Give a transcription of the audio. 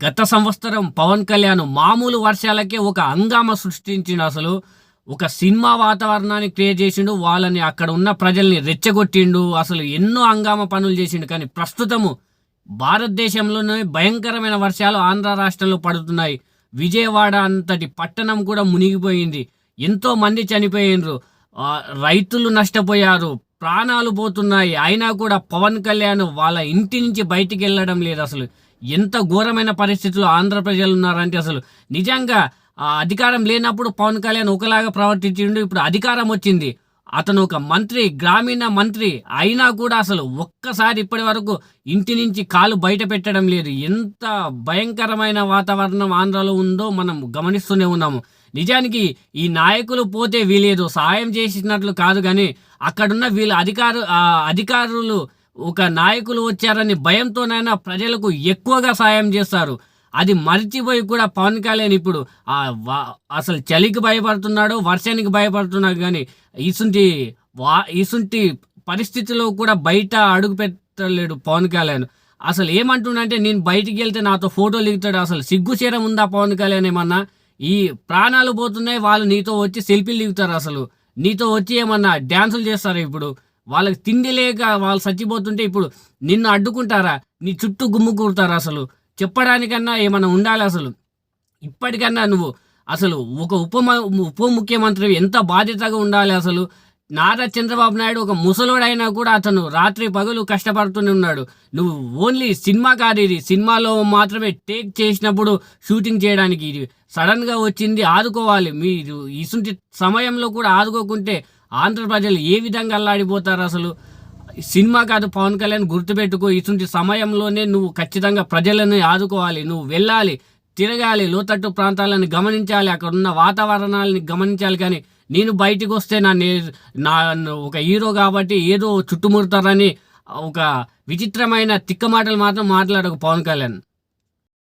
గత సంవత్సరం పవన్ కళ్యాణ్ మామూలు వర్షాలకే ఒక హంగామా సృష్టించిండు. అసలు ఒక సినిమా వాతావరణాన్ని క్రియేట్ చేసిండు. వాళ్ళని అక్కడ ఉన్న ప్రజల్ని రెచ్చగొట్టిండు. అసలు ఎన్నో హంగామా పనులు చేసిండు. కానీ ప్రస్తుతము భారతదేశంలోనే భయంకరమైన వర్షాలు ఆంధ్ర రాష్ట్రంలో పడుతున్నాయి. విజయవాడ అంతటి పట్టణం కూడా మునిగిపోయింది. ఎంతో మంది చనిపోయిండ్రు. రైతులు నష్టపోయారు. ప్రాణాలు పోతున్నాయి. అయినా కూడా పవన్ కళ్యాణ్ వాళ్ళ ఇంటి నుంచి బయటికి వెళ్ళడం లేదు. అసలు ఎంత ఘోరమైన పరిస్థితుల్లో ఆంధ్ర ప్రజలు ఉన్నారంటే అసలు నిజంగా అధికారం లేనప్పుడు పవన్ కళ్యాణ్ ఒకలాగా ప్రవర్తించిండు. ఇప్పుడు అధికారం వచ్చింది, అతను ఒక మంత్రి, గ్రామీణ మంత్రి అయినా కూడా అసలు ఒక్కసారి ఇప్పటి వరకు ఇంటి నుంచి కాలు బయట పెట్టడం లేదు. ఎంత భయంకరమైన వాతావరణం ఆంధ్రలో ఉందో మనం గమనిస్తూనే ఉన్నాము. నిజానికి ఈ నాయకులు పోతే వీలేదో సహాయం చేసినట్లు కాదు, కానీ అక్కడున్న వీళ్ళ అధికారులు ఒక నాయకులు వచ్చారని భయంతోనైనా ప్రజలకు ఎక్కువగా సాయం చేస్తారు. అది మర్చిపోయి కూడా పవన్ కళ్యాణ్ ఇప్పుడు అసలు చలికి భయపడుతున్నాడు, వర్షానికి భయపడుతున్నాడు. కానీ ఇసుంటి పరిస్థితిలో కూడా బయట అడుగు పెట్టలేడు పవన్ కళ్యాణ్. అసలు ఏమంటుండంటే, నేను బయటికి వెళ్తే నాతో ఫోటోలు దిగుతాడు. అసలు సిగ్గుచేరం ఉందా పవన్ కళ్యాణ్ ఏమన్నా? ఈ ప్రాణాలు పోతున్నాయి, వాళ్ళు నీతో వచ్చి సెల్ఫీలు దిగుతారు. అసలు నీతో వచ్చి ఏమన్నా డ్యాన్సులు చేస్తారు. ఇప్పుడు వాళ్ళకి తిండి లేక వాళ్ళు చచ్చిపోతుంటే ఇప్పుడు నిన్ను అడ్డుకుంటారా? నీ చుట్టూ గుమ్ముకూడతారా? అసలు చెప్పడానికన్నా ఏమన్నా ఉండాలి. అసలు ఇప్పటికన్నా నువ్వు అసలు ఒక ఉప ముఖ్యమంత్రి ఎంత బాధ్యతగా ఉండాలి. అసలు నారా చంద్రబాబు నాయుడు ఒక ముసలోడైనా కూడా అతను రాత్రి పగలు కష్టపడుతూనే ఉన్నాడు. నువ్వు ఓన్లీ సినిమా కాదు, ఇది సినిమాలో మాత్రమే టేక్ చేసినప్పుడు షూటింగ్ చేయడానికి. ఇది సడన్గా వచ్చింది, ఆదుకోవాలి. మీరు ఇసుంటి సమయంలో కూడా ఆదుకోకుంటే ఆంధ్ర ప్రజలు ఏ విధంగా అల్లాడిపోతారు? అసలు సినిమా కాదు పవన్ కళ్యాణ్, గుర్తుపెట్టుకో. ఇటువంటి సమయంలోనే నువ్వు ఖచ్చితంగా ప్రజలను ఆదుకోవాలి. నువ్వు వెళ్ళాలి, తిరగాలి, లోతట్టు ప్రాంతాలను గమనించాలి, అక్కడ ఉన్న వాతావరణాలని గమనించాలి. కానీ నేను బయటికి వస్తే నా ఒక హీరో కాబట్టి ఏదో చుట్టుముడతారని ఒక విచిత్రమైన తిక్క మాటలు మాత్రం మాట్లాడకు పవన్ కళ్యాణ్.